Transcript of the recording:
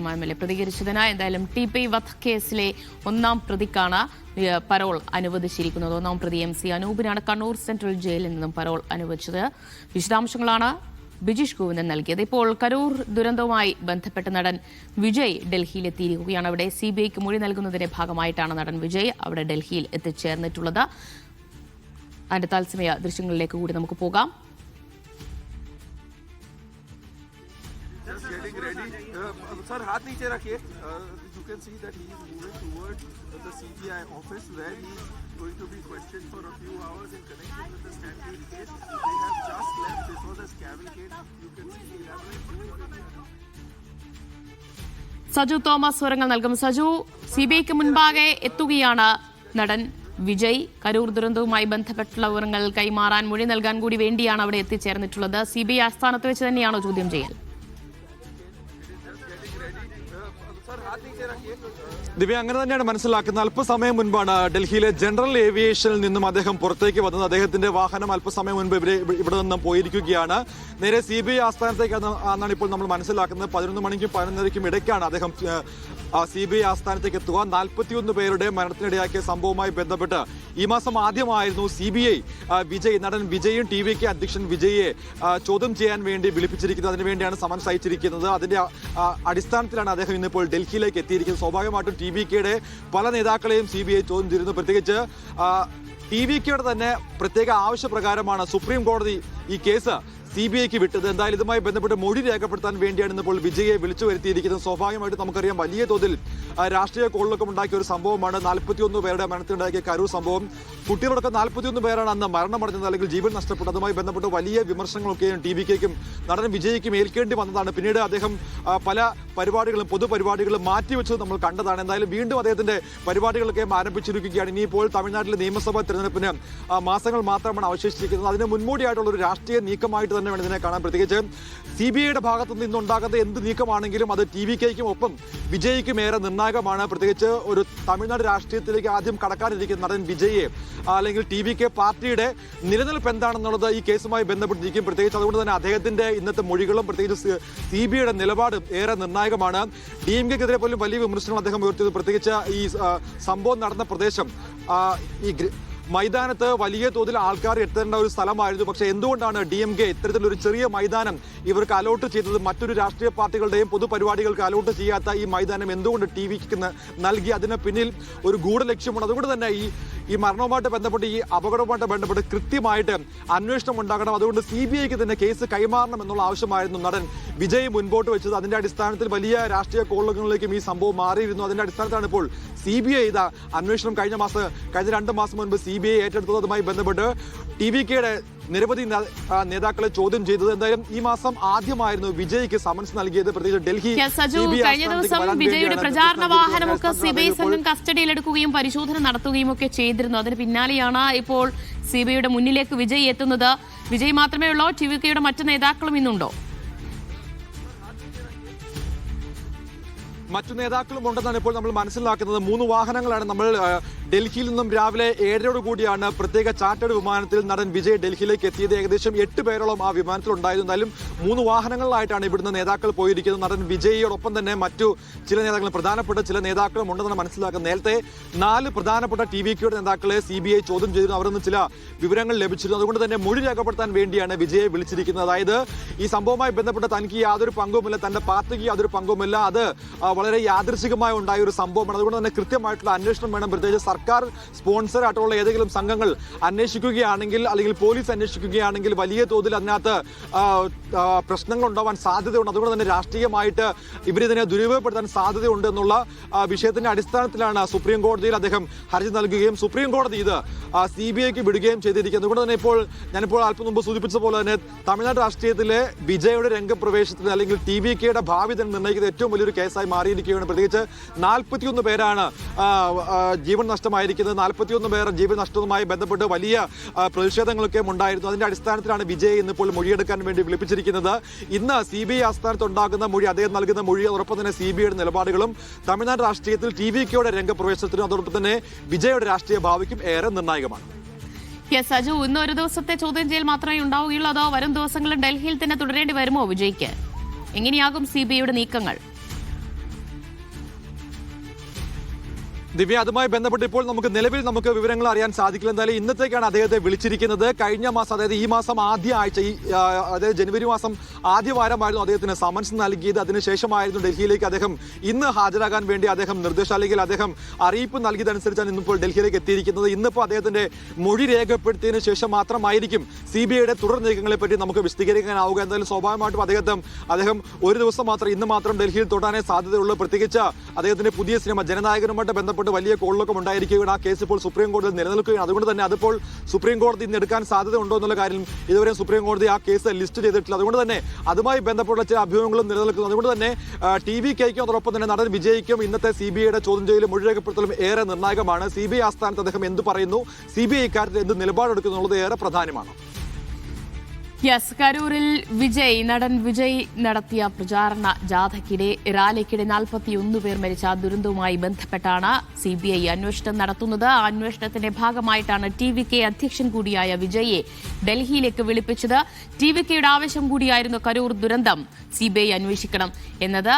Sharma MLA പ്രതികരിച്ചതിന്. എന്തായാലും TP വധക്കേസിലെ ഒന്നാം പ്രതിക്കാണ് parole അനുവദിച്ചിരിക്കുന്നത്. ഒന്നാം പ്രതി MC അനൂപിനാണ് കണ്ണൂർ സെൻട്രൽ ജയിലിൽ നിന്നും പരോൾ അനുവദിച്ചത്. വിശദാംശങ്ങളാണ് ബിജീഷ് ഗോവിന്ദൻ നൽകിയത്. ഇപ്പോൾ കരൂർ ദുരന്തവുമായി ബന്ധപ്പെട്ട് നടൻ വിജയ് ഡൽഹിയിലെത്തിയിരിക്കുകയാണ്. അവിടെ CBIക്ക് മൊഴി നൽകുന്നതിന്റെ ഭാഗമായിട്ടാണ് നടൻ വിജയ് അവിടെ ഡൽഹിയിൽ എത്തിച്ചേർന്നിട്ടുള്ളത്. അതിന്റെ തത്സമയ ദൃശ്യങ്ങളിലേക്ക് കൂടി നമുക്ക് പോകാം. Sir, हाथ नीचे रखिए. You can see that he is moving towards the CBI office where he is going to be questioned for a few hours in connection with the Stanley case. They have just left. This was a cavalcade. You can see the elaborate. Saju Thomas വിവരങ്ങൾ നൽകും. സജു, CBIക്ക് മുൻപാകെ എത്തുകയാണ് നടൻ വിജയ്. കരൂർ ദുരന്തവുമായി ബന്ധപ്പെട്ടുള്ള വിവരങ്ങൾ കൈമാറാൻ മൊഴി നൽകാൻ കൂടി വേണ്ടിയാണ് അവിടെ എത്തിച്ചേർന്നിട്ടുള്ളത്. CBI ആസ്ഥാനത്ത് വെച്ച് തന്നെയാണോ ചോദ്യം ചെയ്യൽ? ദിവ്യ, അങ്ങനെ തന്നെയാണ് മനസ്സിലാക്കുന്നത്. അല്പസമയം മുൻപാണ് ഡൽഹിയിലെ ജനറൽ ഏവിയേഷനിൽ നിന്നും അദ്ദേഹം പുറത്തേക്ക് വന്നത്. അദ്ദേഹത്തിന്റെ വാഹനം അല്പസമയം മുൻപ് ഇവിടെ നിന്നും പോയിരിക്കുകയാണ്. നേരെ CBI ആസ്ഥാനത്തേക്കാണ് ഇപ്പോൾ നമ്മൾ മനസ്സിലാക്കുന്നത്. 11 മണിക്കും 11:30ക്കും ഇടയ്ക്കാണ് അദ്ദേഹം CBI ആസ്ഥാനത്തേക്ക് എത്തുക. 41 പേരുടെ മരണത്തിനിടയാക്കിയ സംഭവവുമായി ബന്ധപ്പെട്ട് ഈ മാസം ആദ്യമായിരുന്നു CBI നടൻ വിജയും TVK അധ്യക്ഷൻ വിജയെ ചോദ്യം ചെയ്യാൻ വേണ്ടി വിളിപ്പിച്ചിരിക്കുന്നത്. അതിനുവേണ്ടിയാണ് സമൻസ് അയച്ചിരിക്കുന്നത്. അതിന്റെ അടിസ്ഥാനത്തിലാണ് അദ്ദേഹം ഇന്നിപ്പോൾ ഡൽഹിയിലേക്ക് എത്തിയിരിക്കുന്നത്. സ്വാഭാവികമായിട്ടും TVKയുടെ പല നേതാക്കളെയും CBI ചോദ്യം ചെയ്തിരുന്നു. പ്രത്യേകിച്ച് TVKയുടെ തന്നെ പ്രത്യേക ആവശ്യപ്രകാരമാണ് സുപ്രീം കോടതി ഈ കേസ് CBIക്ക് വിട്ടത്. എന്തായാലും ഇതുമായി ബന്ധപ്പെട്ട് മൊഴി രേഖപ്പെടുത്താൻ വേണ്ടിയാണ് ഇന്നിപ്പോൾ വിജയെ വിളിച്ചു വരുത്തിയിരിക്കുന്നത്. സ്വാഭാവികമായിട്ട് നമുക്കറിയാം വലിയ തോതിൽ രാഷ്ട്രീയ കോളിളക്കം ഉണ്ടാക്കിയ ഒരു സംഭവമാണ് 41 പേരുടെ മരണത്തിനുണ്ടാക്കിയ കരൂർ സംഭവം. കുട്ടികളടക്കം 41 പേരാണ് അന്ന് മരണമടഞ്ഞത് അല്ലെങ്കിൽ ജീവൻ നഷ്ടപ്പെട്ടത്. അതുമായി ബന്ധപ്പെട്ട് വലിയ വിമർശനങ്ങളൊക്കെയും TVKയ്ക്കും നടൻ വിജയ്ക്കും ഏൽക്കേണ്ടി വന്നതാണ്. പിന്നീട് അദ്ദേഹം പല പരിപാടികളും പൊതുപരിപാടികളും മാറ്റിവെച്ചത് നമ്മൾ കണ്ടതാണ്. എന്തായാലും വീണ്ടും അദ്ദേഹത്തിന്റെ പരിപാടികളൊക്കെ ആരംഭിച്ചിരിക്കുകയാണ്. ഇനിയിപ്പോൾ തമിഴ്നാട്ടിലെ നിയമസഭാ തെരഞ്ഞെടുപ്പിന് മാസങ്ങൾ മാത്രമാണ് അവശേഷിച്ചിരിക്കുന്നത്. അതിന് മുൻകൂടിയായിട്ടുള്ള ഒരു രാഷ്ട്രീയ നീക്കമായിട്ട് തന്നെ വേണം ഇതിനെ കാണാൻ. പ്രത്യേകിച്ച് CBIയുടെ ഭാഗത്തു നിന്നുണ്ടാകുന്ന എന്ത് നീക്കമാണെങ്കിലും അത് TVKയ്ക്കും ഒപ്പം വിജയ്ക്കും ഏറെ നിർണായകമാണ്. പ്രത്യേകിച്ച് ഒരു തമിഴ്നാട് രാഷ്ട്രീയത്തിലേക്ക് ആദ്യം കടക്കാനിരിക്കുന്ന നടൻ വിജയെ അല്ലെങ്കിൽ TVK പാർട്ടിയുടെ നിലനിൽപ്പ് എന്താണെന്നുള്ളത് ഈ കേസുമായി ബന്ധപ്പെട്ടിരിക്കും. പ്രത്യേകിച്ച് അതുകൊണ്ട് തന്നെ അദ്ദേഹത്തിന്റെ ഇന്നത്തെ മൊഴികളും പ്രത്യേകിച്ച് CBIയുടെ നിലപാടും ഏറെ നിർണായകമാണ്. DMKക്കെതിരെ പോലും വലിയ വിമർശനങ്ങൾ അദ്ദേഹം ഉയർത്തിയത്. പ്രത്യേകിച്ച് ഈ സംഭവം നടന്ന പ്രദേശം ഈ മൈതാനത്ത് വലിയ തോതിൽ ആൾക്കാർ എത്തേണ്ട ഒരു സ്ഥലമായിരുന്നു. പക്ഷേ എന്തുകൊണ്ടാണ് DMK ഇത്തരത്തിലൊരു ചെറിയ മൈതാനം ഇവർക്ക് അലോട്ട് ചെയ്തത്? മറ്റൊരു രാഷ്ട്രീയ പാർട്ടികളുടെയും പൊതുപരിപാടികൾക്ക് അലോട്ട് ചെയ്യാത്ത ഈ മൈതാനം എന്തുകൊണ്ട് TVക്ക് നൽകി? അതിന് പിന്നിൽ ഒരു ഗൂഢലക്ഷ്യമുണ്ട്. അതുകൊണ്ട് തന്നെ ഈ മരണവുമായിട്ട് ബന്ധപ്പെട്ട് ഈ അപകടവുമായിട്ട് ബന്ധപ്പെട്ട് കൃത്യമായിട്ട് അന്വേഷണം ഉണ്ടാകണം. അതുകൊണ്ട് CBIക്ക് തന്നെ കേസ് കൈമാറണം എന്നുള്ള ആവശ്യമായിരുന്നു നടൻ വിജയ് മുൻപോട്ട് വെച്ചത്. അതിന്റെ അടിസ്ഥാനത്തിൽ വലിയ രാഷ്ട്രീയ കോളിളക്കങ്ങളിലേക്കും ഈ സംഭവം മാറിയിരുന്നു. അതിന്റെ അടിസ്ഥാനത്തിലാണ് ഇപ്പോൾ CBI അന്വേഷണം കഴിഞ്ഞ 2 മാസം മുൻപ് CBI ഏറ്റെടുത്തത്. അതുമായി ബന്ധപ്പെട്ട് TVKയുടെ നിരവധി നേതാക്കളെ ചോദ്യം ചെയ്തത്. എന്തായാലും ഈ മാസം ആദ്യമായിരുന്നു വിജയ്ക്ക് സമൻസ് നൽകിയത്. പ്രത്യേകിച്ച് ഡൽഹി കഴിഞ്ഞ ദിവസം വിജയുടെ പ്രചാരണ വാഹനമൊക്കെ CBI സംഘം കസ്റ്റഡിയിലെടുക്കുകയും പരിശോധന നടത്തുകയും ഒക്കെ ചെയ്തിരുന്നു. അതിന് പിന്നാലെയാണ് ഇപ്പോൾ CBIയുടെ മുന്നിലേക്ക് വിജയ് എത്തുന്നത്. വിജയ് മാത്രമേ ഉള്ളൂ? TVKയുടെ മറ്റു നേതാക്കളും ഇന്നുണ്ടോ? മറ്റു നേതാക്കളും ഉണ്ടെന്നാണ് ഇപ്പോൾ നമ്മൾ മനസ്സിലാക്കുന്നത്. 3 വാഹനങ്ങളാണ് നമ്മൾ ഡൽഹിയിൽ നിന്നും രാവിലെ 7:30 കൂടിയാണ് പ്രത്യേക ചാർട്ടേഡ് വിമാനത്തിൽ നടൻ വിജയ് ഡൽഹിയിലേക്ക് എത്തിയത്. ഏകദേശം 8 പേരോളം ആ വിമാനത്തിൽ ഉണ്ടായിരുന്നു. എന്തായാലും 3 വാഹനങ്ങളിലായിട്ടാണ് ഇവിടുന്ന് നേതാക്കൾ പോയിരിക്കുന്നത്. നടൻ വിജയോടൊപ്പം തന്നെ മറ്റു ചില നേതാക്കളും പ്രധാനപ്പെട്ട ചില നേതാക്കളും ഉണ്ടെന്നാണ് മനസ്സിലാക്കുന്നത്. നേരത്തെ 4 പ്രധാനപ്പെട്ട TVKയുടെ നേതാക്കളെ CBI ചോദ്യം ചെയ്തിരുന്നു. അവരിൽ നിന്ന് ചില വിവരങ്ങൾ ലഭിച്ചിരുന്നു. അതുകൊണ്ട് തന്നെ മൊഴി രേഖപ്പെടുത്താൻ വേണ്ടിയാണ് വിജയെ വിളിച്ചിരിക്കുന്നത്. അതായത് ഈ സംഭവവുമായി ബന്ധപ്പെട്ട് തനിക്ക് യാതൊരു പങ്കുമില്ല, തന്റെ പാർട്ടിക്ക് യാതൊരു പങ്കുമില്ല, അത് വളരെ യാദൃശികമായി ഉണ്ടായ ഒരു സംഭവമാണ്. അതുകൊണ്ട് തന്നെ കൃത്യമായിട്ടുള്ള അന്വേഷണം വേണം. പ്രത്യേകിച്ച് സർക്കാർ സ്പോൺസർ ആയിട്ടുള്ള ഏതെങ്കിലും സംഘങ്ങൾ അന്വേഷിക്കുകയാണെങ്കിൽ അല്ലെങ്കിൽ പോലീസ് അന്വേഷിക്കുകയാണെങ്കിൽ വലിയ തോതിൽ അതിനകത്ത് പ്രശ്നങ്ങൾ ഉണ്ടാവാൻ സാധ്യതയുണ്ട്. അതുകൊണ്ട് തന്നെ രാഷ്ട്രീയമായിട്ട് ഇവരിതിനെ ദുരുപയോഗപ്പെടുത്താൻ സാധ്യതയുണ്ട് എന്നുള്ള വിഷയത്തിന്റെ അടിസ്ഥാനത്തിലാണ് സുപ്രീം കോടതിയിൽ അദ്ദേഹം ഹർജി നൽകുകയും സുപ്രീം കോടതി ഇത് CBIക്ക് വിടുകയും ചെയ്തിരിക്കുന്നത്. അതുകൊണ്ട് തന്നെ ഞാനിപ്പോൾ അല്പം മുമ്പ് സൂചിപ്പിച്ച പോലെ തന്നെ തമിഴ്നാട് രാഷ്ട്രീയത്തിലെ വിജയുടെ രംഗപ്രവേശത്തിന് അല്ലെങ്കിൽ TVKയുടെ ഭാവി തന്നെ നിർണ്ണയിക്കുന്ന ഏറ്റവും വലിയൊരു കേസായി മാറിയിരിക്കുകയാണ്. പ്രത്യേകിച്ച് 41 പേരാണ് ജീവൻ നഷ്ടമായിരിക്കുന്നത്. 41 പേർ ജീവൻ നഷ്ടവുമായി ബന്ധപ്പെട്ട് വലിയ പ്രതിഷേധങ്ങളൊക്കെ ഉണ്ടായിരുന്നു. അതിന്റെ അടിസ്ഥാനത്തിലാണ് വിജയ് ഇന്നിപ്പോൾ മൊഴിയെടുക്കാൻ വേണ്ടി വിളിപ്പിച്ചിരിക്കുന്നത്. ഇന്ന് CBI ആസ്ഥാനത്ത് ഉണ്ടാകുന്ന മൊഴി, അദ്ദേഹം നൽകുന്ന മൊഴി, അതോടൊപ്പം തന്നെ CBIയുടെ നിലപാടുകളും തമിഴ്നാട് രാഷ്ട്രീയത്തിൽ TVKയുടെ രംഗപ്രവേശനത്തിനും അതോടൊപ്പം തന്നെ വിജയുടെ രാഷ്ട്രീയ ഭാവിക്കും ഏറെ നിർണായകമാണ്. സജു, ഇന്ന് ഒരു ദിവസത്തെ ചോദ്യം ചെയ്യൽ മാത്രമേ ഉണ്ടാവുകയുള്ളൂ, അതോ വരും ദിവസങ്ങളിൽ ഡൽഹിയിൽ തന്നെ തുടരേണ്ടി വരുമോ വിജയ്ക്ക്? എങ്ങനെയാകും CBIയുടെ നീക്കങ്ങൾ? ദിവ്യ, അതുമായി ബന്ധപ്പെട്ട് ഇപ്പോൾ നിലവിൽ നമുക്ക് വിവരങ്ങൾ അറിയാൻ സാധിക്കില്ല. എന്തായാലും ഇന്നത്തേക്കാണ് അദ്ദേഹത്തെ വിളിച്ചിരിക്കുന്നത്. കഴിഞ്ഞ മാസം, അതായത് ഈ മാസം ആദ്യ ആഴ്ച, അതായത് ജനുവരി മാസം ആദ്യ വാരമായിരുന്നു അദ്ദേഹത്തിന് സമൻസ് നൽകിയത്. അതിനുശേഷമായിരുന്നു ഡൽഹിയിലേക്ക് അദ്ദേഹം ഇന്ന് ഹാജരാകാൻ വേണ്ടി അദ്ദേഹം നിർദ്ദേശം, അല്ലെങ്കിൽ അദ്ദേഹം അറിയിപ്പ് നൽകിയതനുസരിച്ചാണ് ഇന്നിപ്പോൾ ഡൽഹിയിലേക്ക് എത്തിയിരിക്കുന്നത്. ഇന്നിപ്പോൾ അദ്ദേഹത്തിന്റെ മൊഴി രേഖപ്പെടുത്തിയതിനു ശേഷം മാത്രമായിരിക്കും CBIയുടെ തുടർ നീക്കങ്ങളെ പറ്റി നമുക്ക് വിശദീകരിക്കാനാവുക. എന്തായാലും സ്വാഭാവികമായിട്ടും അദ്ദേഹം ഒരു ദിവസം മാത്രം, ഇന്ന് മാത്രം ഡൽഹിയിൽ തൊടാനേ സാധ്യതയുള്ളൂ. പ്രത്യേകിച്ച് അദ്ദേഹത്തിന്റെ പുതിയ സിനിമ ജനനായകനുമായിട്ട് ബന്ധപ്പെട്ട് വലിയ കോളിലൊക്കെ ഉണ്ടായിരിക്കുകയാണ്. ആ കേസ് ഇപ്പോൾ സുപ്രീം കോടതിയിൽ നിലനിൽക്കുകയാണ്. അതുകൊണ്ട് തന്നെ അതിപ്പോൾ സുപ്രീം കോടതി ഇന്ന് എടുക്കാൻ സാധ്യത ഉണ്ടോ എന്നുള്ള കാര്യം ഇതുവരെ സുപ്രീം കോടതി ആ കേസ് ലിസ്റ്റ് ചെയ്തിട്ടില്ല. അതുകൊണ്ട് തന്നെ അതുമായി ബന്ധപ്പെട്ട ചില അഭിമുഖങ്ങളും നിലനിൽക്കുന്നു. അതുകൊണ്ട് തന്നെ TVKയ്ക്കും അതോടൊപ്പം തന്നെ നടൻ വിജയ്ക്കും ഇന്നത്തെ CBIയുടെ ചോദ്യം ചെയ്യലും മൊഴി രേഖപ്പെടുത്തലും ഏറെ നിർണായകമാണ്. CBI ആസ്ഥാനത്ത് അദ്ദേഹം എന്ത് പറയുന്നു, CBI ഇക്കാര്യത്തിൽ എന്ത് നിലപാടെടുക്കുന്നു എന്നുള്ളത് ഏറെ പ്രധാനമാണ്. യെസ്, കരൂരിൽ നടൻ വിജയ് നടത്തിയ പ്രചാരണ റാലിക്കിടെ 41 പേർ മരിച്ച ദുരന്തവുമായി ബന്ധപ്പെട്ടാണ് CBI അന്വേഷണം നടത്തുന്നത്. ആ അന്വേഷണത്തിന്റെ ഭാഗമായിട്ടാണ് TVK അധ്യക്ഷൻ കൂടിയായ വിജയെ ഡൽഹിയിലേക്ക് വിളിപ്പിച്ചത്. TVKയുടെ ആവശ്യം കൂടിയായിരുന്നു കരൂർ ദുരന്തം CBI അന്വേഷിക്കണം എന്നത്.